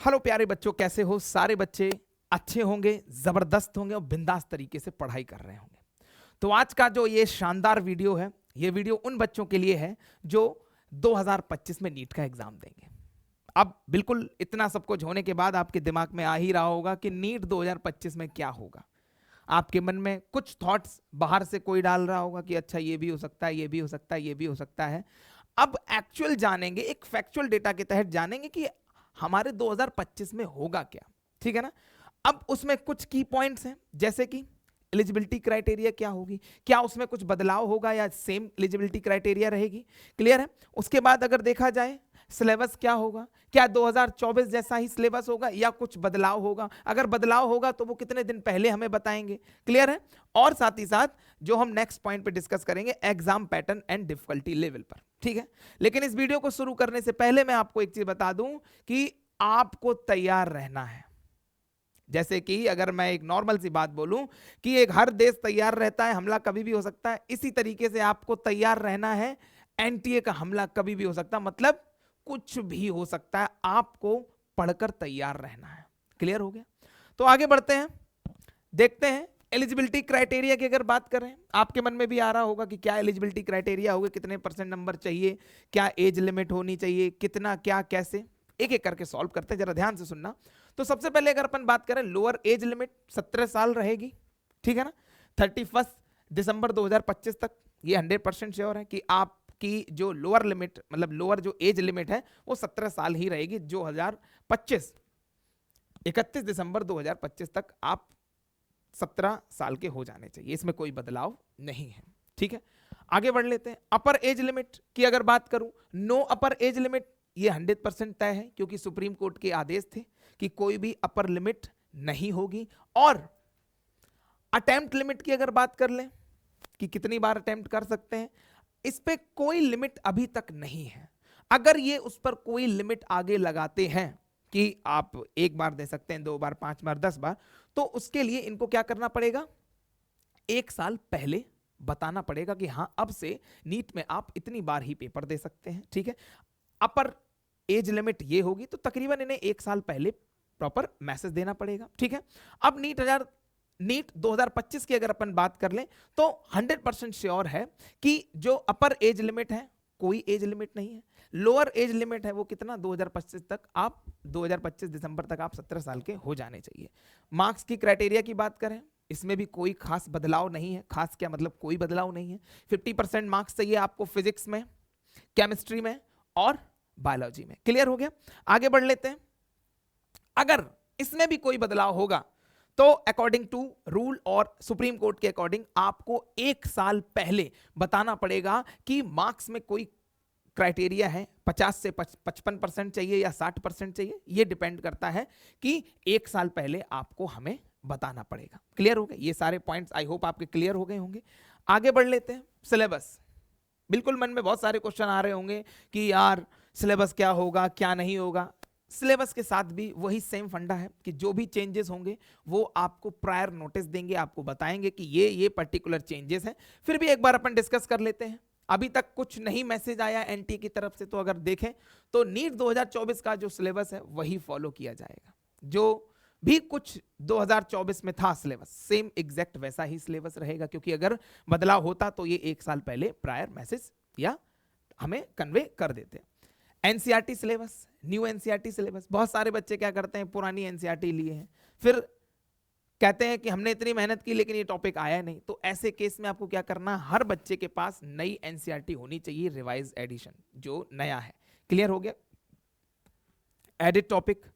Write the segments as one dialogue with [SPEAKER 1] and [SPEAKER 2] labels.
[SPEAKER 1] Hello प्यारे बच्चों, कैसे हो? सारे बच्चे अच्छे होंगे, जबरदस्त होंगे और बिंदास तरीके से पढ़ाई कर रहे होंगे। तो आज का जो ये शानदार वीडियो है, ये वीडियो उन बच्चों के लिए है जो 2025 में नीट का एग्जाम देंगे। अब बिल्कुल इतना सब कुछ होने के बाद आपके दिमाग में आ ही रहा होगा कि नीट 2025 में क्या होगा। आपके मन में कुछ थॉट्स बाहर से कोई डाल रहा होगा कि अच्छा ये भी हो सकता है, ये भी हो सकता है, ये भी हो सकता है। अब एक्चुअल जानेंगे, एक फैक्चुअल डेटा के तहत जानेंगे कि हमारे 2025 में होगा क्या। ठीक है ना? अब उसमें कुछ की पॉइंट्स हैं, जैसे कि एलिजिबिलिटी क्राइटेरिया क्या होगी, क्या उसमें कुछ बदलाव होगा या सेम एलिजिबिलिटी क्राइटेरिया रहेगी। क्लियर है? उसके बाद अगर देखा जाए सिलेबस क्या होगा, क्या 2024 जैसा ही सिलेबस होगा या कुछ बदलाव होगा। अगर बदलाव होगा तो वो कितने दिन पहले हमें बताएंगे। क्लियर है? और साथ ही साथ जो हम नेक्स्ट पॉइंट पे डिस्कस करेंगे, exam pattern and difficulty level पर। ठीक है? लेकिन इस वीडियो को शुरू करने से पहले मैं आपको एक चीज बता दूं कि आपको तैयार रहना है। जैसे कि अगर मैं एक नॉर्मल सी बात बोलूं कि एक हर देश तैयार रहता है, हमला कभी भी हो सकता है, इसी तरीके से आपको तैयार रहना है। एनटीए का हमला कभी भी हो सकता है, मतलब कुछ भी हो सकता है, आपको पढ़कर तैयार रहना है। क्लियर हो गया? तो आगे बढ़ते हैं, देखते हैं एलिजिबिलिटी क्राइटेरिया की अगर बात करें। आपके मन में भी आ रहा होगा कि क्या एलिजिबिलिटी क्राइटेरिया होगा, कितने परसेंट नंबर चाहिए, क्या एज लिमिट होनी चाहिए, कितना, क्या, कैसे। एक एक करके सॉल्व करते हैं, जरा ध्यान से सुनना। तो सबसे पहले अगर अपन बात करें, लोअर एज लिमिट 17 साल रहेगी। ठीक है ना? 31 दिसंबर 2025 तक ये 100% श्योर है कि आपकी जो लोअर लिमिट, मतलब लोअर जो एज लिमिट है, वो 17 साल ही रहेगी। 2025 31 दिसंबर 2025 तक आप 17 साल के हो जाने चाहिए, इसमें कोई बदलाव नहीं है। ठीक है? आगे बढ़ लेते हैं। अपर एज लिमिट की अगर बात करूं, नो अपर एज लिमिट, ये 100% तय है, क्योंकि सुप्रीम कोर्ट के आदेश थे कि कोई भी अपर लिमिट नहीं होगी। और अटेम्प्ट लिमिट की अगर बात कर लें कि कितनी बार अटेम्प्ट कर सकते हैं, इस पे कोई लिमिट अभी तक नहीं है। अगर ये उस पर कोई लिमिट आगे लगाते हैं कि आप एक बार दे सकते हैं, 2 बार, 5 बार, 10 बार, तो उसके लिए इनको क्या करना पड़ेगा, 1 साल पहले बताना पड़ेगा कि हां अब से नीट में आप इतनी बार ही पेपर दे सकते हैं। ठीक है? अपर एज लिमिट ये होगी, तो तकरीबन इन्हें 1 साल पहले प्रॉपर मैसेज देना पड़ेगा। ठीक है? अब नीट 2025 की अगर अपन बात कर लें तो 100% श्योर है कि जो अपर एज लिमिट है, कोई एज लिमिट नहीं है। लोअर एज लिमिट है वो कितना, 2025 तक आप 2025 दिसंबर तक आप 17 साल के हो जाने चाहिए। मार्क्स की क्राइटेरिया की बात करें, इसमें भी कोई खास बदलाव नहीं है। खास क्या मतलब, कोई बदलाव नहीं है। 50% मार्क्स चाहिए आपको फिजिक्स में, केमिस्ट्री में और बायोलॉजी में। क्लियर हो गया? आगे बढ़ लेते हैं। अगर इसमें भी कोई बदलाव होगा तो अकॉर्डिंग टू रूल और सुप्रीम कोर्ट के अकॉर्डिंग आपको 1 साल पहले बताना पड़ेगा कि मार्क्स में कोई क्राइटेरिया है, 50 से 55% चाहिए या 60% चाहिए। यह डिपेंड करता है कि 1 साल पहले आपको हमें बताना पड़ेगा। क्लियर हो गए? ये सारे पॉइंट्स आई होप आपके क्लियर हो गए होंगे। आगे बढ़ लेते हैं। सिलेबस, बिल्कुल मन में बहुत सारे क्वेश्चन आ रहे होंगे कि यार सिलेबस क्या होगा, क्या नहीं होगा। सिलेबस के साथ भी वही सेम फंडा है कि जो भी चेंजेस होंगे वो आपको प्रायर नोटिस देंगे, आपको बताएंगे कि ये पर्टिकुलर चेंजेस हैं। फिर भी एक बार अपन डिस्कस कर लेते हैं। अभी तक कुछ नहीं मैसेज आया एनटीए की तरफ से, तो अगर देखें तो नीट 2024 का जो सिलेबस है वही फॉलो किया जाएगा। जो भी कुछ 2024 में था सिलेबस, सेम एग्जैक्ट वैसा ही सिलेबस रहेगा, क्योंकि अगर बदलाव होता तो ये 1 साल पहले प्रायर मैसेज या हमें कन्वे कर देते। NCERT syllabus, new NCERT syllabus, बहुत सारे बच्चे क्या करते हैं, पुरानी एनसीईआरटी लिए हैं, फिर कहते हैं कि हमने इतनी मेहनत की लेकिन ये टॉपिक आया नहीं। तो ऐसे केस में आपको क्या करना, हर बच्चे के पास नई एनसीईआरटी होनी चाहिए, रिवाइज एडिशन जो नया है। क्लियर हो गया? एडिट टॉपिक,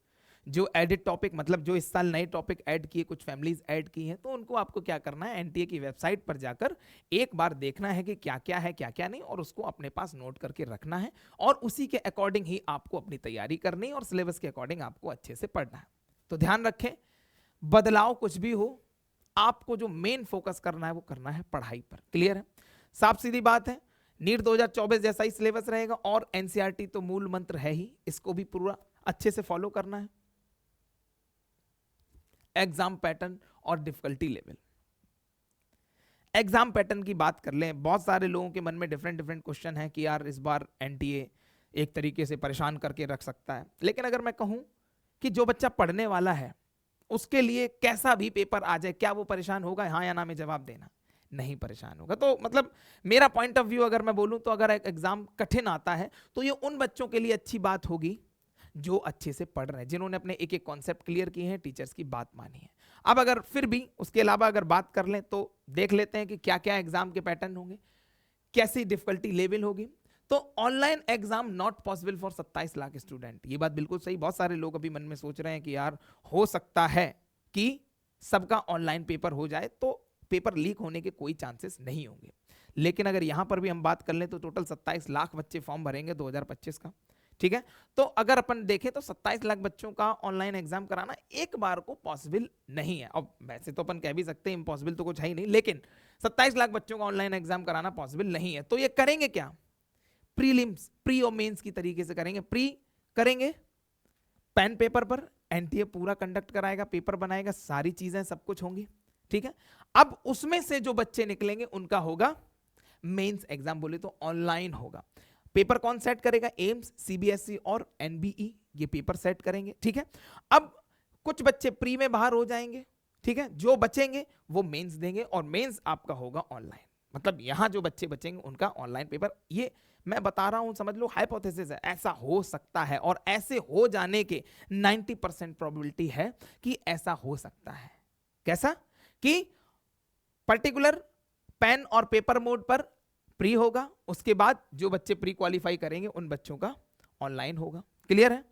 [SPEAKER 1] जो एडिट टॉपिक मतलब जो इस साल नए टॉपिक ऐड किए, कुछ फैमिलीज ऐड की हैं, तो उनको आपको क्या करना है, एनटीए की वेबसाइट पर जाकर एक बार देखना है कि क्या क्या है, क्या क्या नहीं, और उसको अपने पास नोट करके रखना है। और उसी के अकॉर्डिंग ही आपको अपनी तैयारी करनी है और सिलेबस के अकॉर्डिंग आपको अच्छे से पढ़ना है। तो ध्यान रखें, बदलाव कुछ भी हो, आपको जो मेन फोकस करना है वो करना है पढ़ाई पर। क्लियर है? साफ सीधी बात है, नीट 2024 जैसा ही सिलेबस रहेगा और एनसीईआरटी तो मूल मंत्र है ही, इसको भी पूरा अच्छे से फॉलो करना है। एग्जाम पैटर्न और डिफिकल्टी लेवल। एग्जाम पैटर्न की बात कर लें, बहुत सारे लोगों के मन में डिफरेंट डिफरेंट क्वेश्चन है कि यार इस बार एनटीए एक तरीके से परेशान करके रख सकता है। लेकिन अगर मैं कहूं कि जो बच्चा पढ़ने वाला है उसके लिए कैसा भी पेपर आ जाए, क्या वो परेशान होगा? हाँ या ना में जवाब देना, नहीं परेशान होगा। तो मतलब मेरा पॉइंट ऑफ व्यू अगर मैं बोलूं तो अगर एक एग्जाम कठिन आता है तो ये उन बच्चों के लिए अच्छी बात होगी जो अच्छे से पढ़ रहे हैं, जिन्होंने अपने एक एक कॉन्सेप्ट क्लियर किए हैं, टीचर्स की बात मानी है। अब अगर फिर भी उसके अलावा अगर बात कर लें तो देख लेते हैं कि क्या क्या एग्जाम के पैटर्न होंगे, कैसी डिफिकल्टी लेवल होगी। तो online exam not possible for 27 lakh student, ये बात बिल्कुल सही। बहुत सारे लोग अभी मन में सोच रहे हैं कि यार हो सकता है कि सबका ऑनलाइन पेपर हो जाए, तो पेपर लीक होने के कोई चांसेस नहीं होंगे। लेकिन अगर यहां पर भी हम बात कर लें तो टोटल 27 लाख बच्चे फॉर्म भरेंगे 2025 का, ठीक है। तो अगर अपन देखें तो 27 लाख बच्चों का ऑनलाइन एग्जाम कराना एक बार को पॉसिबल नहीं है। अब वैसे तो अपन कह भी सकते हैं इम्पॉसिबल तो कुछ है ही नहीं, लेकिन 27 लाख बच्चों का ऑनलाइन एग्जाम कराना पॉसिबल नहीं है। तो ये करेंगे क्या? प्रीलिम्स, प्री और मेंस की तरीके से करेंगे। प्री करेंगे पेन पेपर पर, एनटीए पूरा कंडक्ट कराएगा, पेपर बनाएगा, सारी चीजें सब कुछ होंगी, ठीक है। अब उसमें से जो बच्चे निकलेंगे उनका होगा मेंस एग्जाम, बोले तो ऑनलाइन होगा। पेपर कौन सेट करेगा? एम्स, सीबीएसई और एनबीई, ये पेपर सेट करेंगे, ठीक है। अब कुछ बच्चे प्री में बाहर हो जाएंगे, ठीक है, जो बचेंगे वो मेंस देंगे और मेंस आपका होगा ऑनलाइन। मतलब यहां जो बच्चे बचेंगे उनका ऑनलाइन पेपर, ये मैं बता रहा हूं, समझ लो हाइपोथेसिस है, ऐसा हो सकता है और ऐसे हो जाने के 90% प्रोबेबिलिटी है कि ऐसा हो सकता है। कैसा? कि पर्टिकुलर पेन और पेपर मोड पर प्री होगा, उसके बाद जो बच्चे प्री क्वालिफाई करेंगे उन बच्चों का ऑनलाइन होगा। क्लियर है?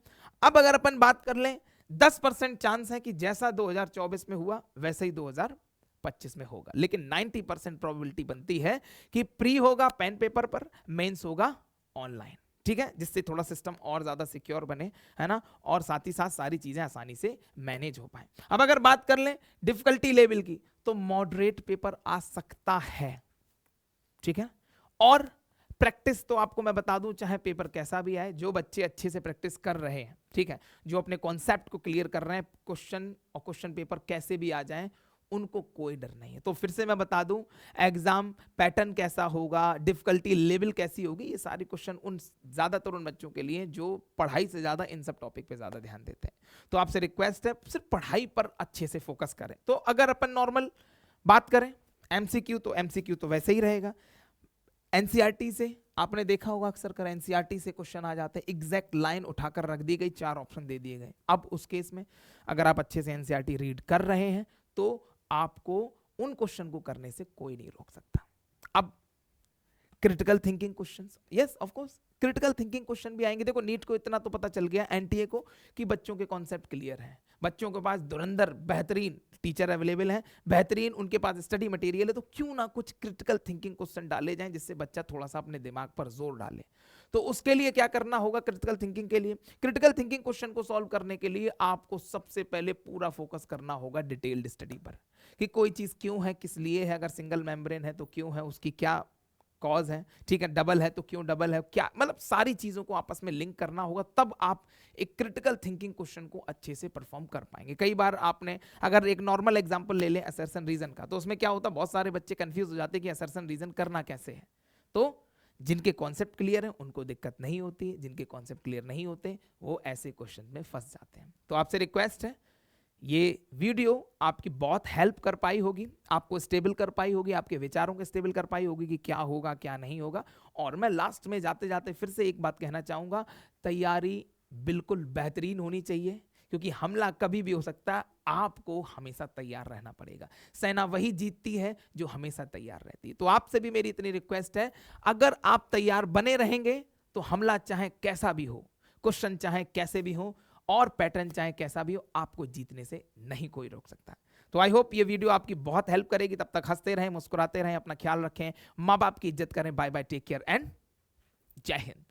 [SPEAKER 1] अब अगर अपन बात कर लें, 10% चांस है कि जैसा 2024 में हुआ वैसे ही 2025 में होगा, लेकिन 90% प्रोबेबिलिटी बनती है कि प्री होगा पेन पेपर पर, मेंस होगा ऑनलाइन, ठीक है, जिससे थोड़ा सिस्टम और ज्यादा सिक्योर बने, है ना, और साथ ही साथ सारी चीजें आसानी से मैनेज हो पाए। अब अगर बात कर लें डिफिकल्टी लेवल की, तो मॉडरेट पेपर आ सकता है, ठीक है। और प्रैक्टिस तो आपको मैं बता दूं, चाहे पेपर कैसा भी आए, जो बच्चे अच्छे से प्रैक्टिस कर रहे हैं, ठीक है, जो अपने कॉन्सेप्ट को क्लियर कर रहे हैं, क्वेश्चन और क्वेश्चन पेपर कैसे भी आ जाएं, उनको कोई डर नहीं है। तो फिर से मैं बता दूं, एग्जाम पैटर्न कैसा होगा, डिफिकल्टी लेवल कैसी होगी, ये सारे क्वेश्चन उन ज्यादातर उन बच्चों के लिए जो पढ़ाई से ज्यादा इन सब टॉपिक पे ज्यादा ध्यान देते हैं। तो आपसे रिक्वेस्ट है सिर्फ पढ़ाई पर अच्छे से फोकस करें। तो अगर अपन नॉर्मल बात करें एमसीक्यू, तो एमसीक्यू तो वैसे ही रहेगा। एनसीईआरटी से आपने देखा होगा अक्सर कर एनसीईआरटी से क्वेश्चन आ जाते हैं, एग्जैक्ट लाइन उठाकर रख दी गई, 4 ऑप्शन दे दिए गए। अब उस केस में अगर आप अच्छे से एनसीईआरटी रीड कर रहे हैं तो आपको उन क्वेश्चन को करने से कोई नहीं रोक सकता। अब critical thinking questions, yes of course critical thinking question भी आएंगे। देखो नीट को इतना तो पता चल गया, एनटीए को, कि बच्चों के कॉन्सेप्ट क्लियर हैं, बच्चों के पास धुरंधर बेहतरीन टीचर अवेलेबल हैं, बेहतरीन उनके पास स्टडी मटेरियल है, तो क्यों ना कुछ क्रिटिकल थिंकिंग क्वेश्चन डाले जाएं जिससे बच्चा थोड़ा सा अपने दिमाग पर जोर डाले। तो उसके लिए क्या करना होगा? क्रिटिकल थिंकिंग के लिए, क्रिटिकल थिंकिंग क्वेश्चन को सॉल्व करने के लिए आपको सबसे पहले पूरा फोकस करना होगा डिटेल्ड स्टडी पर, कि कोई चीज क्यों है, किस लिए है, अगर सिंगल मेम्ब्रेन है तो क्यों है, उसकी क्या कॉज है, ठीक है, डबल है तो क्यों डबल है, क्या मतलब सारी चीजों को आपस में लिंक करना होगा, तब आप एक क्रिटिकल थिंकिंग क्वेश्चन को अच्छे से परफॉर्म कर पाएंगे। कई बार आपने अगर एक नॉर्मल एग्जांपल ले लें असर्शन रीजन का, तो उसमें क्या होता है, बहुत सारे बच्चे कंफ्यूज हो जाते हैं कि असर्शन रीजन करना कैसे है। तो जिनके कॉन्सेप्ट क्लियर है उनको दिक्कत नहीं होती, जिनके कॉन्सेप्ट क्लियर नहीं होते वो ऐसे क्वेश्चन में फंस जाते हैं। तो आपसे रिक्वेस्ट है, ये वीडियो आपकी बहुत हेल्प कर पाई होगी, आपको स्टेबल कर पाई होगी, आपके विचारों को स्टेबल कर पाई होगी कि क्या होगा क्या नहीं होगा। और मैं लास्ट में जाते जाते फिर से एक बात कहना चाहूंगा, तैयारी बिल्कुल बेहतरीन होनी चाहिए, क्योंकि हमला कभी भी हो सकता है, आपको हमेशा तैयार रहना पड़ेगा। सेना वही जीतती है जो हमेशा तैयार रहती है। तो आपसे भी मेरी इतनी रिक्वेस्ट है, अगर आप तैयार बने रहेंगे तो हमला चाहे कैसा भी हो, क्वेश्चन चाहे कैसे भी हो, और पैटर्न चाहे कैसा भी हो, आपको जीतने से नहीं कोई रोक सकता। तो आई होप ये वीडियो आपकी बहुत हेल्प करेगी। तब तक हंसते रहें, मुस्कुराते रहें, अपना ख्याल रखें, माँ बाप की इज्जत करें। Bye bye, take care and जय हिंद।